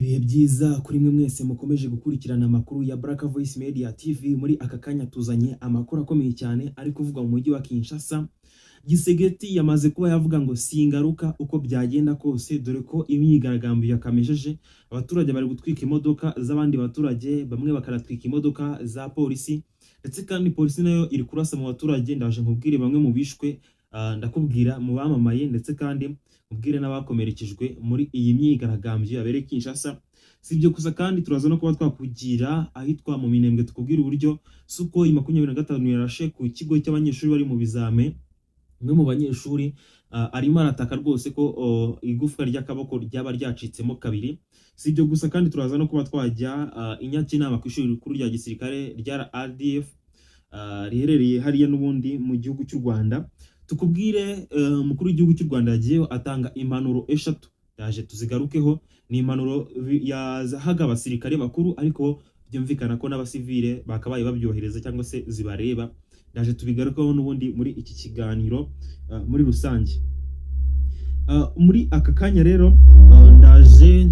Ibihe byiza kuri mwe mwese mukomeje gukurikirana amakuru ya Baraka Voice Media TV. Muri aka kanya tuzanye amakuru akomeye cyane ari kuvugwa mu mujyi wa Kinshasa. Gisegeti yamaze kuba yavuga ngo singaruka uko byagenda kose, dore ko imyigaragambyo yakamejeje. Abaturage bari gutwika imodoka z'abandi baturage, bamwe bakaratwika imodoka za polisi, ndetse kandi polisi nayo iri kurasa mu baturage. Ndaje nkubwire bamwe mu bishwe, ndakubwira mu bamamaye, ndetse kandi ubwire n'abakomerekejwe muri iyi myigaragambyo yabereye Kinshasa. Si ibyo gusa kandi turaza no kuba twakugira ahitwa mu Minembwe, tukubwira uburyo Sukhoi 25 yarashe ku kigo cy'abanyeshuri bari mu bizame. Umwe mu banyeshuri arimo arataka rwose ko igufwa ry'akaboko ryaba ryacitsemo kabiri. Si ibyo gusa kandi turaza no kuba twajya inyakinama ku ishuri rikuru rya gisirikare rya RDF riherereye hariya n'ubundi mu gihugu cy'u Rwanda. Tukubwire umukuru w'igihugu cy'u Rwanda yagiyeyo atanga impanuro eshatu, yaje tuzigarukeho. Ni impanuro yahaga abasirikare bakuru, ariko byumvikana ko n'abasivile bakabaye babyohereza cyangwa se zibareba. Ndaje tubigarukeho n'ubundi muri iki kiganiro muri rusange. Muri aka kanya rero ndaje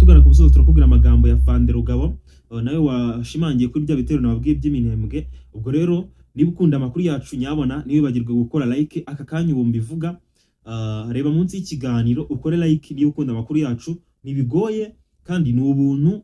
tugana ku musozo, turakubwira amagambo ya Fande Rugabo nawe washimangiye kuri bya bitero nababwiye by'iminembwe. Ubwo rero niba ukunda amakuru yacu nyabona ntiwibagirwe gukora like aka kanya ubu mbivuga. Reba munsi y'ikiganiro ukore like niba ukunda amakuru yacu, nibigoye kandi ni ubuntu,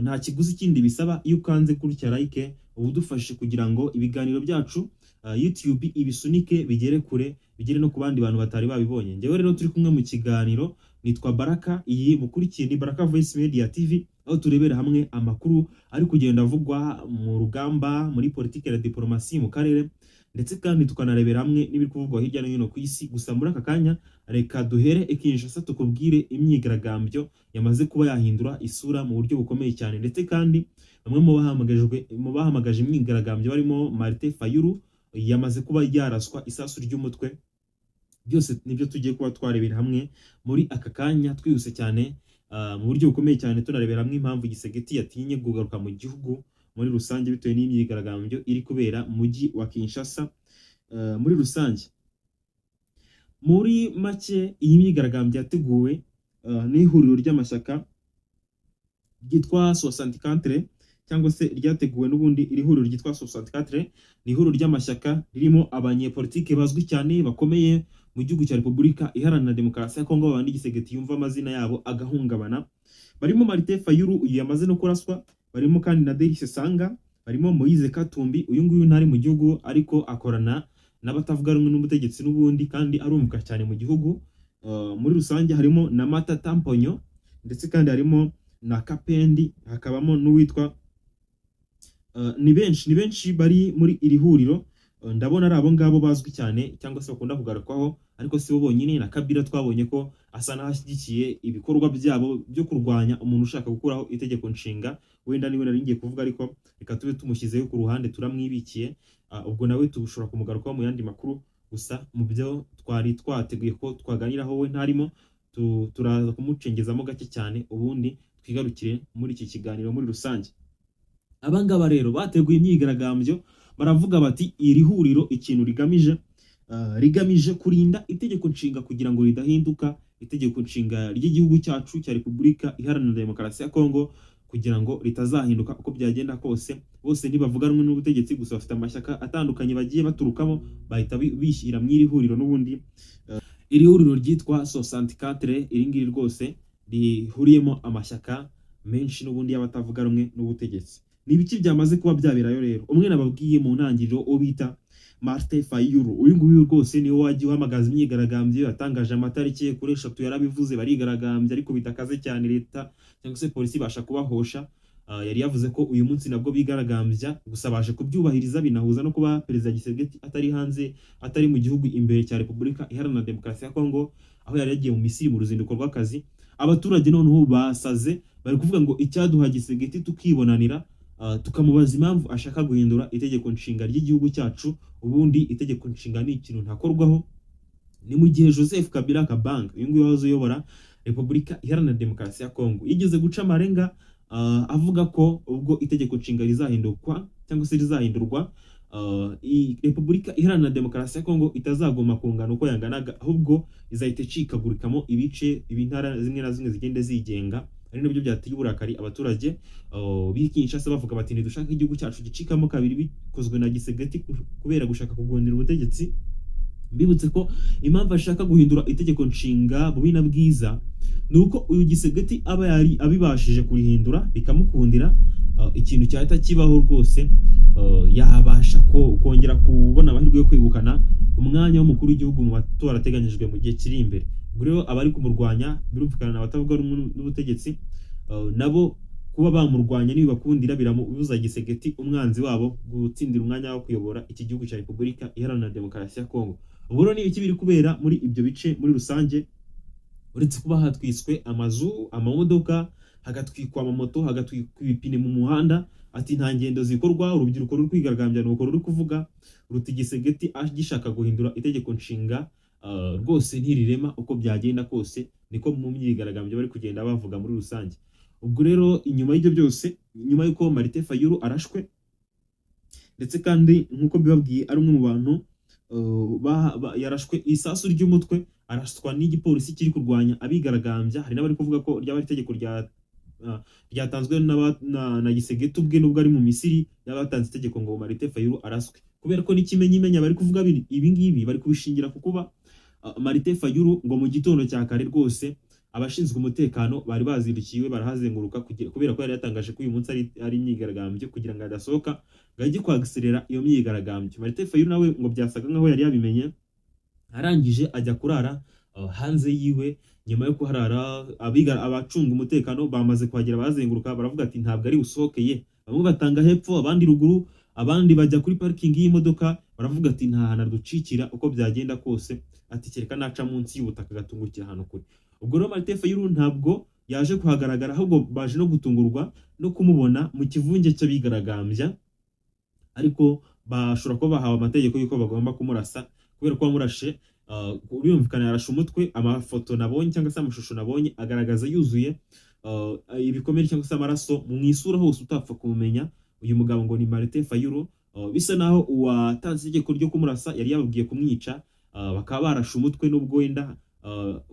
nta kiguzi kindi bisaba. Iyo ukanze kurya like ubu dufashe kugira ngo ibiganiro byacu YouTube ibisunike bigere kure, bigere no ku bandi bantu batari babibonye. Njyewe rero turi kumwe mu kiganiro, nitwa Baraka, iyi mukurikiye ni Baraka Voice Media TV, aho turebera hamwe amakuru ari kugenda avugwa mu rugamba, muri politike na diplomasi mu karere, ndetse kandi tukanarebera hamwe n'ibiri kuvugwa hirya no hino ku isi. Gusa muri aka kanya reka duhere Kinshasa, tukubwire imyigaragambyo yamaze kuba yahindura isura mu buryo bukomeye cyane, ndetse kandi bamwe mu bahamagaje imyigaragambyo barimo Martin Fayulu yamaze kuba yaraswa isasu ry'umutwe. Byose nibyo tugiye kuba twarebera hamwe muri aka kanya twihuse cyane, mu buryo bukomeye cyane, tunarebera hamwe impamvu Gisegeti yatinye kugaruka mu gihugu muri rusange bitewe n'imyigaragambyo iri kubera mu mujyi wa Kinshasa. Muri rusange, muri make, iyi myigaragambyo yateguwe n'ihuriro ry'amashyaka ryitwa 64, cyangwa se ryateguwe n'ubundi iri huriro ryitwa 64. Ni ihuriro ry'amashyaka ririmo abanyepolitike bazwi cyane bakomeye mu gihugu cya Repubulika Iharanira Demokarasi ya Kongo, babandi Gisegeti yumva amazina yabo agahungabana. Barimo Martin Fayulu, uyu yamaze no kuraswa. Barimo kandi na Deris Sanga, barimo Moise Katumbi, uyu nguyu ntari mu gihugu ariko akorana n'abatavuga rumwe n'ubutegetsi n'ubundi, kandi arumvuka cyane mu gihugu. Muri rusange harimo na Matata Mponyo, ndetse kandi harimo na Kapendi, hakabamo n'uwitwa ni benshi bari muri iri huriro. Ndabona ari abo ngabo bazwi cyane cyangwa se bakunda kugarukwaho, ariko si bo bonyine. Na Kabila twabonye ko asa n'ashyigikiye ibikorwa byabo byo kurwanya umuntu ushaka gukuraho itegeko nshinga. Wenda niwe nari ngiye kuvuga, ariko reka tube tumushyizeho ku ruhande, turamwibikiye. Ubwo nawe tubushobora kumugarukaho mu yandi makuru. Gusa mu byo twari twateguye ko twaganiraho we ntarimo, turaza kumucengezamo gake cyane, ubundi twigarukire muri iki kiganiro muri rusange. Abangaba rero bateguye imyigaragambyo, baravuga bati iri huriro ikintu rigamije kurinda itegeko nshinga kugira ngo ridahinduka itegeko nshinga ry'igihugu cyacu cya Repubulika Iharanira Demokarasi ya Kongo, kugira ngo ritazahinduka uko byagenda kose. Bose ntibavuga rumwe n'ubutegetsi, gusa bafite amashyaka atandukanye bagiye baturukamo, bahita bishyira mu iri huriro n'ubundi. Iri huriro ryitwa 64, iri ngiri rwose rihuriyemo amashyaka menshi n'ubundi y'abatavuga rumwe n'ubutegetsi. Ni ibiki byamaze kuba byaberayo rero? Umwe nababwiye mu ntangiriro uwo bita Martin Fayulu, uyu nguyu rwose niwe wagiye uhamagaza imyigaragambyo, yatangaje amatariki kuri 3 yarabivuze barigaragambya, ariko bitakaze cyane leta cyangwa se polisi ibasha kubahosha. Yari yavuze ko uyu munsi nabwo bigaragambya, gusa baje kubyubahiriza, binahuza no kuba Perezida Gisegeti atari hanze, atari mu gihugu imbere cya Repubulika Iharanira Demokarasi ya Kongo, aho yari yagiye mu Misiri mu ruzinduko rw'akazi. Abaturage noneho basaze, bari kuvuga ngo icyaduha Gisegeti tukibonanira, tukamubaza impamvu ashaka guhindura itegeko nshinga ry'igihugu cyacu. Ubundi itegeko nshinga ni ikintu ntakorwaho. Ni mu gihe Joseph Kabila Kabanga, uyu nguyu wahoze uyobora Repubulika Iharanira Demokarasi ya Kongo, yigeze guca amarenga avuga ko ubwo itegeko nshinga rizahindurwa cyangwa se rizahindurwa, Repubulika Iharanira Demokarasi ya Kongo itazagoma kungana uko yanganaga, ahubwo izahita icikagurikamo ibice, ibintara zimwe na zimwe zigende zigenga. ari nabyo byateye uburakari abaturage b'i Kinshasa bavuga bati ntidushaka igihugu cyacu gicikamo kabiri bikozwe na Gisegeti kubera gushaka kugondera ubutegetsi. Mbibutse ko impamvu ashaka guhindura itegeko nshinga bubi na bwiza nuko uyu Gisegeti aba yari abibashije kurihindura bikamukundira, ikintu cyahita kibaho rwose, yabasha kongera kubona amahirwe yo kwegukana umwanya w'umukuru w'igihugu mu matora ateganyijwe mu gihe kiri imbere. Ubwo rero abari kumurwanya birumvikana abatavuga rumwe n'ubutegetsi, nabo kuba bamurwanya nibakundira biramubuza Gisegeti umwanzi wabo gutsindira umwanya wo kuyobora iki gihugu cya Repubulika Iharanira Demokarasi ya Kongo. Ubwo rero ni iki biri kubera muri ibyo bice muri rusange, uretse kuba hatwiswe amazu, amamodoka, hagatwikwa amamoto, hagatwikwa ibipine mu muhanda, ati nta ngendo zikorwa, urubyiruko ruri kwigaragambya nuko ruri kuvuga ruti Gisegeti agishaka guhindura itegeko nshinga rwose ntirirema uko byagenda kose, niko mu myigaragambyo bari kugenda bavuga muri rusange. Ubwo rero inyuma y'ibyo byose, nyuma y'uko Martin Fayulu arashwe ndetse kandi nk'uko bibabwiye ari umwe mu bantu yarashwe isasu ry'umutwe, araswa n'igipolisi kiri kurwanya abigaragambya. Hari n'abari kuvuga ko ryaba itegeko ryatanzwe na Gisegeti ubwe nubwo ari mu Misiri, yabatanze itegeko ngo Martin Fayulu araswe, kubera ko n'ikimenyimenya bari kuvuga ibi ngibi bari kubishingira ku kuba Martin Fayulu ngo mu gitondo cya kare rwose abashinzwe umutekano bari bazirikiwe barahazenguruka kubera ko yari yatangaje ko uyu munsi ari imyigaragambyo kugira ngo adasohoka ngo ajye kwagiserera iyo myigaragambyo. Martin Fayulu nawe ngo byasaga nkaho yari yabimenye, arangije ajya kurara hanze yiwe. Nyuma yo kuharara abacunga umutekano bamaze kuhagera bazenguruka baravuga ati ntabwo ari usohokeye, bamwe batanga hepfo abandi ruguru, abandi bajya kuri parking y'imodoka baravuga ati nta hantu ducikira uko byagenda kose, ati kereka naca munsi y'ubutaka gatungukira ahantu kure. Ubwo rero Martin Fayulu ntabwo yaje kuhagaragara, ahubwo baje no gutungurwa no kumubona mu kivunge cy'abigaragambya, ariko bashobora kuba bahawe amategeko y'uko bagomba kumurasa kubera ko bamurashe birumvikana yarashe umutwe. Amafoto nabonye cyangwa se amashusho nabonye agaragaza yuzuye ibikomere cyangwa se amaraso mu isura hose utapfa kumenya uyu mugabo ngo ni Martin Fayulu. Bisa naho uwatanze itegeko ryo kumurasa yari yababwiye kumwica, bakaba barashe umutwe n'ubwo wenda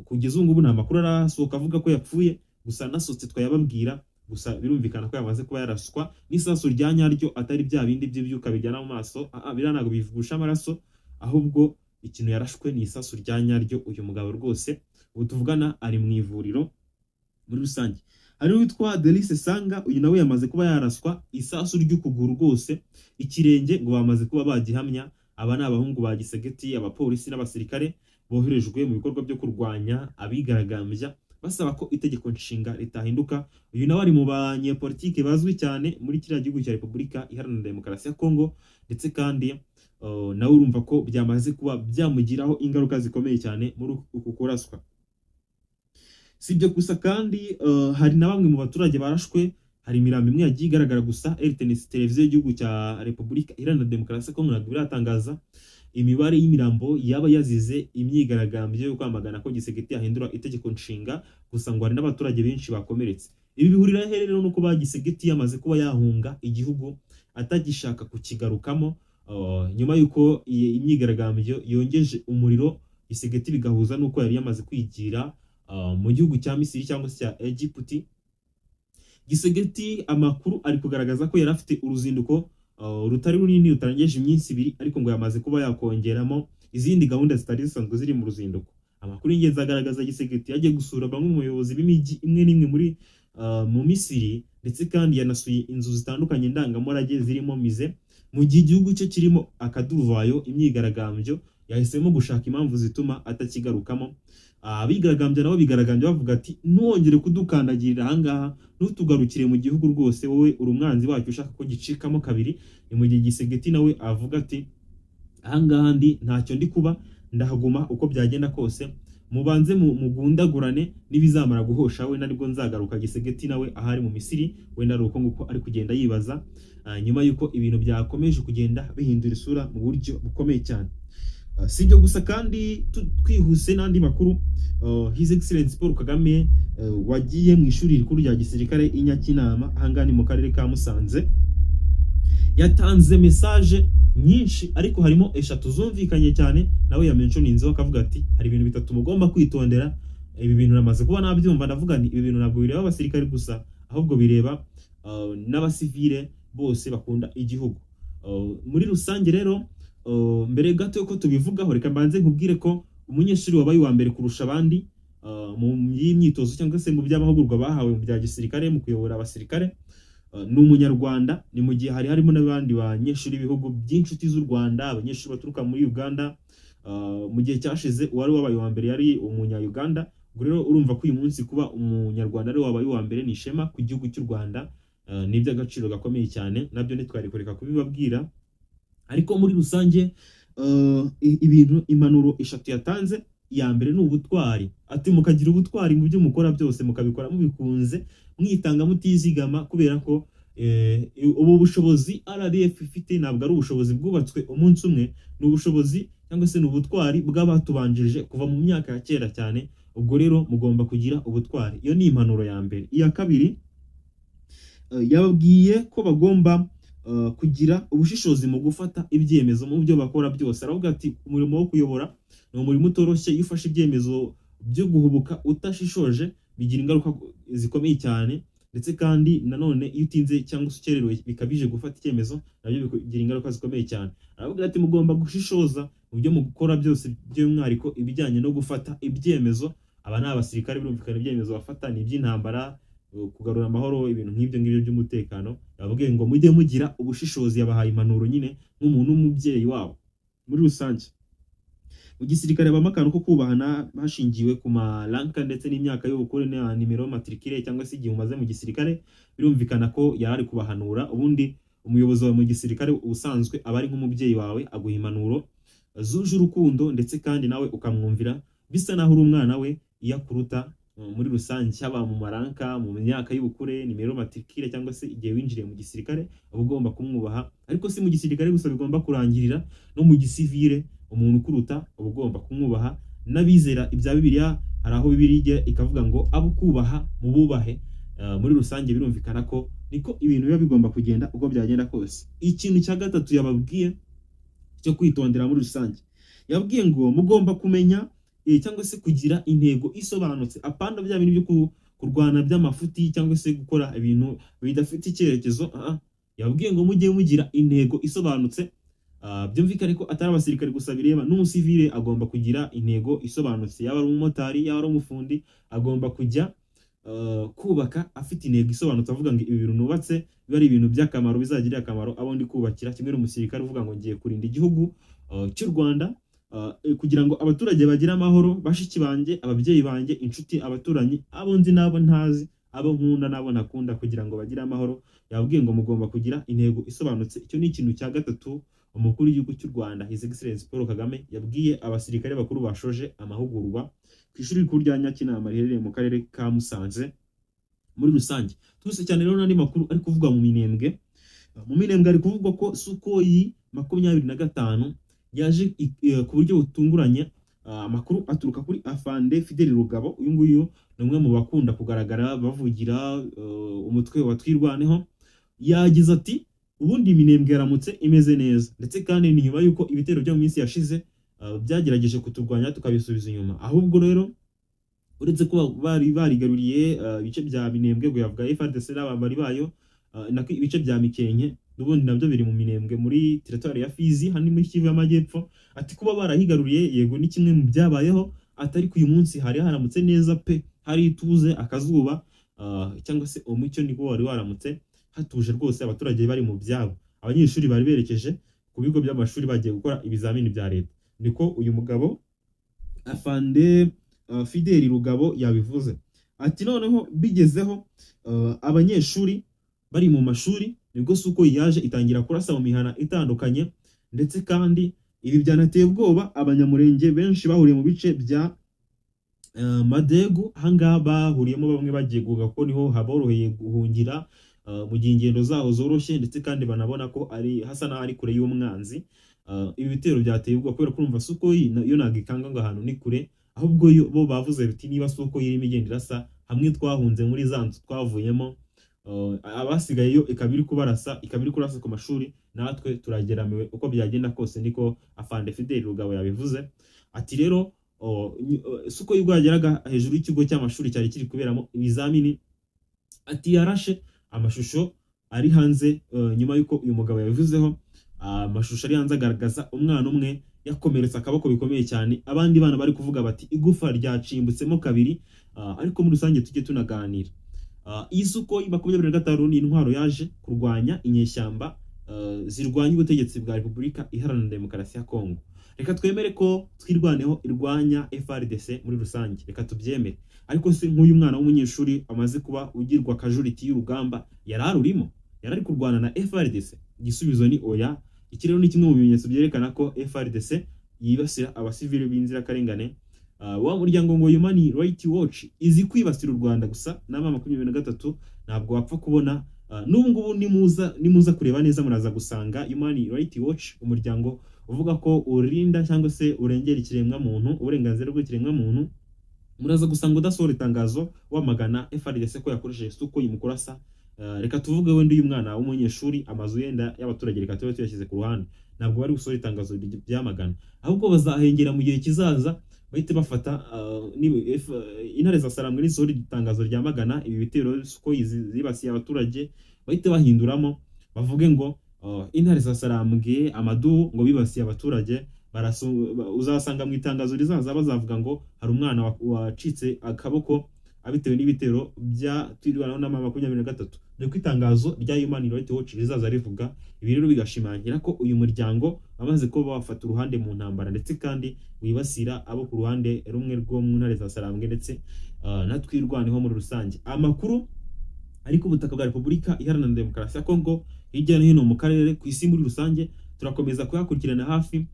kugeza ubu ngubu nta makuru arasohoka avuga ko yapfuye, gusa nasohotse twayababwira, gusa birumvikana ko yamaze kuba yaraswa n'isasu rya nyaryo atari bya bindi by'ibyuka bijyana mu maso, biriya ntabwo bivugusha amaraso, ahubwo ikintu yarashwe ni isasu rya nyaryo. Uyu mugabo rwose ubu tuvugana ari mu ivuriro muri rusange. Hari witwa Delice Sanga, uyu nawe yamaze kuba yaraswa isasu ry'ukuguru rwose, ikirenge ngo bamaze kuba bagihamya. Aba ni abahungu ba Gisegeti, abapolisi n'abasirikare boherejwe mu bikorwa byo kurwanya abigaragambya basaba ko itegeko nshinga ritahinduka. Uyu nawe ari mu banyepolitike bazwi cyane muri kiriya gihugu cya Repubulika Iharanira Demokarasi ya Kongo, ndetse kandi nawe urumva ko byamaze kuba byamugiraho ingaruka zikomeye cyane muri uku kuraswa. Si ibyo gusa kandi hari na bamwe mu baturage barashwe, hari imirambo imwe yagiye igaragara gusa. RTNC televiziyo y'igihugu cya Repubulika Iharanira Demokarasi ya Kongo ntabwo biratangaza imibare y'imirambo yaba yazize imyigaragambyo yo kwamagana ko Gisegeti yahindura itegeko nshinga, gusa ngo hari n'abaturage benshi bakomeretse. Ibi bihurira rero nuko ba Gisegeti yamaze kuba yahunga igihugu atagishaka kukigarukamo, nyuma y'uko imyigaragambyo yongeje umuriro Gisegeti bigahuza n'uko yari yamaze kwigira mu gihugu cya Misiri cyangwa se cya Egiputi. Gisegeti amakuru ari kugaragaza ko yari afite uruzinduko rutari runini rutarengeje iminsi 2, ariko ngo yamaze kuba yakongeramo izindi gahunda zitari zisanzwe ziri mu ruzinduko. Amakuru y'ingenzi agaragaza Gisegeti yagiye gusura bamwe mu bayobozi b'imijyi imwe n'imwe muri mu Misiri, ndetse kandi yanasuye inzu zitandukanye ndangamurage zirimo mize. Mu gihe igihugu cye kirimo akaduruvayo imyigaragambyo, yahisemo gushaka impamvu zituma atakigarukamo. Abigaragambya nabo bigaragambya bavuga ati ntuongere kudukandagirira ahangaha, ntutugarukire mu gihugu rwose, wowe uri umwanzi wacyo ushaka ko gicikamo kabiri. Ni mu gihe Gisegeti nawe avuga ati ahangaha ndi ntacyo ndi kuba, ndahaguma uko byagenda kose, mubanze mugundagurane n'ibizamara guhosha we naribwo nzagaruka. Gisegeti nawe ahari mu Misiri wenda ruko nguko ari kugenda yibaza, nyuma yuko ibintu byakomeje kugenda bihindura isura mu buryo bukomeye cyane. Si ibyo gusa kandi twihuse n'andi makuru, His Excellency Paul Kagame wagiye mu ishuri rikuru rya gisirikare i Nyakinama ahangani mu karere ka Musanze, yatanze message nyinshi ariko harimo 3 zumvikanye cyane. Nawe yamentioninzeho akavuga ati hari ibintu 3 mugomba kwitondera ibi bintu namaze kuba nabyumva, ndavuga nti ibi bintu ntabwo bireba abasirikare gusa, ahubwo bireba n'abasivile bose bakunda igihugu. Muri rusange rero, mbere gato yuko tubivugaho, reka mbanze nkubwire ko umunyeshuri wabaye uwa mbere kurusha abandi mu myitozo cyangwa se mu by'amahugurwa bahawe mu bya gisirikare mu kuyobora abasirikare, ni umunyarwanda. Ni mu gihe hari harimo n'abandi banyeshuri b'ibihugu by'inshuti z'u Rwanda, abanyeshuri baturuka muri Uganda. Mu gihe cyashize uwari wabaye uwa mbere yari umunya-Uganda. Ubwo rero urumva ko uyu munsi kuba umunyarwanda ari wabaye uwa mbere ni ishema ku gihugu cy'u Rwanda, ni iby'agaciro gakomeye cyane, nabyo ntitwari kureka kubibabwira. Ariko muri rusange ibintu impanuro eshatu yatanze, iya mbere ni ubutwari. Ati mukagira ubutwari mu byo mukora byose, mukabikora mubikunze, mwitanga mutizigama, kubera ko ubu bushobozi RDF ifite ntabwo ari ubushobozi bwubatswe umunsi umwe, ni ubushobozi cyangwa se ni ubutwari bw'abatubanjirije kuva mu myaka ya kera cyane. Ubwo rero mugomba kugira ubutwari. Iyo ni impanuro ya mbere. Iya kabiri, yababwiye ko bagomba kugira ubushishozi mu gufata ibyemezo mu byo bakora byose. Aravuga ati umurimo wo kuyobora ni umurimo utoroshye. Iyo ufashe ibyemezo byo guhubuka utashishoje bigira ingaruka zikomeye cyane, ndetse kandi nanone iyo utinze cyangwa se ukererewe bikabije gufata icyemezo nabyo bigira ingaruka zikomeye cyane. Aravuga ati mugomba gushishoza mu byo mukora byose, by'umwihariko ibijyanye no gufata ibyemezo. Aba ni abasirikare, birumvikana ibyemezo bafata ni iby'intambara, kugarura amahoro, ibintu nk'ibyo ngibyo by'umutekano. Yababwiye ngo mujye mugira ubushishozi. Yabahaye impanuro nyine nk'umuntu w'umubyeyi wabo. Muri rusange mu gisirikare habamo akantu ko kubahana hashingiwe ku maranka ndetse n'imyaka y'ubukure na nimero matricule cyangwa se igihe umaze mu gisirikare. Birumvikana ko yari kubahanura. Ubundi umuyobozi wawe mu gisirikare ubusanzwe aba ari nk'umubyeyi wawe, aguha impanuro zuje urukundo ndetse kandi nawe ukamwumvira, bisa naho uri umwana we iyo akuruta. Muri rusange haba mu maranka, mu myaka y'ubukure, nimero matricule cyangwa se igihe winjiriye mu gisirikare, uba ugomba kumwubaha. Ariko si mu gisirikare gusa bigomba kurangirira, no mu gisivile umuntu ukuruta uba ugomba kumwubaha. N'abizera ibya Bibiliya, hari aho Bibiliya ikavuga ngo abo kubaha mu bubahe. Muri rusange birumvikana ko niko ibintu biba bigomba kugenda uko byagenda kose. Ikintu cya gatatu yababwiye cyo kwitondera muri rusange, yababwiye ngo mugomba kumenya cyangwa se kugira intego isobanutse, apana bya bintu byo kurwana by'amafuti cyangwa se gukora ibintu bidafite icyerekezo. Yababwiye ngo mujye mugira intego isobanutse. Byumvikane ko atari abasirikare gusa bireba, n'umusivile agomba kugira intego isobanutse. Yaba ari umumotari, yaba ari umufundi, agomba kujya kubaka afite intego isobanutse, avuga ngo ibi bintu nubatse biba ari ibintu by'akamaro, bizagirira akamaro abo ndi kubakira. Kimwe n'umusirikare uvuga ngo ngiye kurinda igihugu cy'u Rwanda, kugira ngo abaturage bagire amahoro, bashiki banjye, ababyeyi banjye, inshuti, abaturanyi, abo nzi n'abo ntazi, abo nkunda n'abo nakunda, kugira ngo bagire amahoro. Yababwiye ngo mugomba kugira intego isobanutse. Icyo ni ikintu cya gatatu umukuru w'igihugu cy'u Rwanda His Excellency Paul Kagame yabwiye abasirikare bakuru bashoje amahugurwa ku ishuri rikuru rya Nyakinama riherereye mu karere ka Musanze. Muri rusange twese cyane rero n'andi makuru ari kuvuga mu Minembwe. Mu Minembwe ari kuvugwa ko Sukhoi 25 yaje ku buryo butunguranye. Amakuru aturuka kuri Afande Fidel Rugabo. Uyu nguyu ni umwe mu bakunda kugaragara bavugira umutwe wa Twirwaneho. Yagize ati ubundi Minembwe yaramutse imeze neza, ndetse kandi ni nyuma yuko ibitero byo mu minsi yashize byagerageje kuturwanya tukabisubiza inyuma. Ahubwo rero uretse ko bari barigaruriye ibice bya Minembwe ngo yavuga FARDC n'abambari bayo, nako ibice bya Mikenke n'ubundi nabyo biri mu Minembwe muri territoire ya Fizi, hani muri Kivu y'Amajyepfo. Ati kuba barahigaruriye yego ni kimwe mu byabayeho, atari ku uyu munsi hari haramutse neza pe, hari ituze, akazuba cyangwa se umucyo niko wari waramutse hatuje rwose, abaturage bari mu byabo. Abanyeshuri bari berekeje ku bigo by'amashuri bagiye gukora ibizamini bya leta. Niko uyu mugabo Afande Fidel Rugabo yabivuze. Ati noneho bigezeho abanyeshuri bari mu mashuri nibwo Sukhoi yaje itangira kurasa mu mihana itandukanye, ndetse kandi ibi byanateye ubwoba abanyamurenge benshi bahuriye mu bice bya Madegu. Ahangaha bahuriyemo bamwe bagiye guga ko niho haboroheye guhungira mu gihe ingendo zaho zoroshye, ndetse kandi banabona ko ari hasa n'aho ari kure y'umwanzi. Ibi bitero byateye ubwoba kubera kumva Sukhoi yo nagikanga ngo ahantu ni kure, ahubwo bo bavuze biti niba Sukhoi irimo igenda irasa hamwe twahunze muri zanzu twavuyemo, abasigaye yo ikabiri kurasa ku mashuri, natwe turageramiwe uko byagenda kose. Niko Afande Fidel Rugabo yabivuze. Ati rero suko y'ubwo yageraga hejuru y'ikigo cy'amashuri cyari kiri kuberamo ibizamini, ati yarashe amashusho ari hanze nyuma y'uko uyu mugabo yabivuzeho. Amashusho ari hanze agaragaza umwana umwe yakomeretse akaboko bikomeye cyane, abandi bana bari kuvuga bati igufa ryacimbutsemo kabiri. Ariko muri rusange tujye tunaganira, iyi suko 25 ni intwaro yaje kurwanya inyeshyamba zirwanya ubutegetsi bwa Repubulika Iharanira Demokarasi ya Kongo. Reka twemere ko twirwaneho irwanya FARDC muri rusange, reka tubyemere. Ariko se nk'uyu mwana w'umunyeshuri amaze kuba ugirwa casualty y'urugamba, yararurimo, yarari kurwana na FARDC? Igisubizo ni oya. Iki rero ni kimwe mu bimenyetso byerekana ko FARDC yibasira abasivili b'inzirakarengane. Wa muryango ngo Human Rights Watch izi kwibasira u Rwanda gusa na 23 ntabwo wapfa kubona. N'ubu ngubu nimuza kureba neza muraza gusanga Human Rights Watch, umuryango uvuga ko urinda cyangwa se urengera ikiremwa muntu, uburenganzira bw'ikiremwa muntu, muraza gusanga udasohora itangazo wamagana FARDC ko yakoresheje suko yimukurasa. Reka tuvuge wenda uyu mwana w'umunyeshuri amazu yenda y'abaturage reka tube tuyashyize ku ruhande, ntabwo bari gusohora itangazo byamagana, ahubwo bazahengera mu gihe kizaza bahite bafata intare za Sarambwe n'isohora itangazo ryamagana ibi bitero suko zibasiye abaturage, bahite bahinduramo bavuge ngo intare za Sarambwe amadu ngo bibasiye abaturage. Uzasanga mu itangazo rizaza bazavuga ngo hari umwana wacitse akaboko abitewe n'ibitero bya twirwanaho na 23. Niko itangazo rya Human Rights Watch rizaza rivuga. Ibi rero bigashimangira ko uyu muryango bamaze ko bafata uruhande mu ntambara, ndetse kandi wibasira abo ku ruhande rumwe rwo mu ntare za Sarambwe ndetse na twirwaneho muri rusange. Amakuru ariko ubutaka bwa Repubulika Iharanira Demokarasi ya Kongo hirya no hino mu karere ku isi muri rusange turakomeza kuyakurikirana hafi,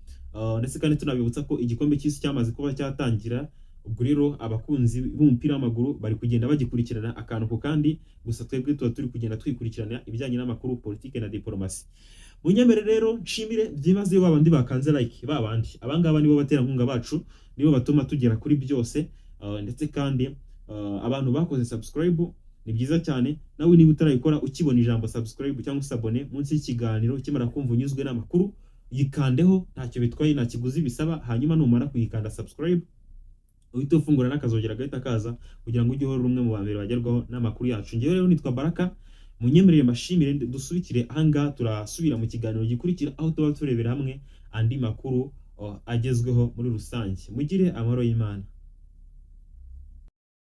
ndetse kandi tunabibutsa ko igikombe cy'isi cyamaze kuba cyatangira. Ubwo rero abakunzi b'umupira w'amaguru bari kugenda bagikurikirana akantu ko kandi, gusa twebwe tuba turi kugenda twikurikirana ibijyanye n'amakuru, politike na diplomasi. Munyemere rero nshimire byimazeyo babandi bakanze like, babandi abangaba nibo baterankunga bacu, nibo batuma tugera kuri byose, ndetse kandi abantu bakoze subscribe ni byiza cyane. Nawe niba utarayikora ukibona ijambo subscribe cyangwa sabone munsi y'ikiganiro kimara kumva unyuzwe n'amakuru, yikandeho, ntacyo bitwaye, nta kiguzi bisaba. Hanyuma numara kuyikanda subscribe uhita ufungura n'akazogera gahita kaza kugira ngo ujye uhora umwe mu bambere bagerwaho n'amakuru yacu. Ngewe rero nitwa Baraka, munyemerere mbashimire, dusubikire ahangaha turasubira mu kiganiro gikurikira aho tuba turebera hamwe andi makuru agezweho muri rusange. Mugire amahoro y'Imana.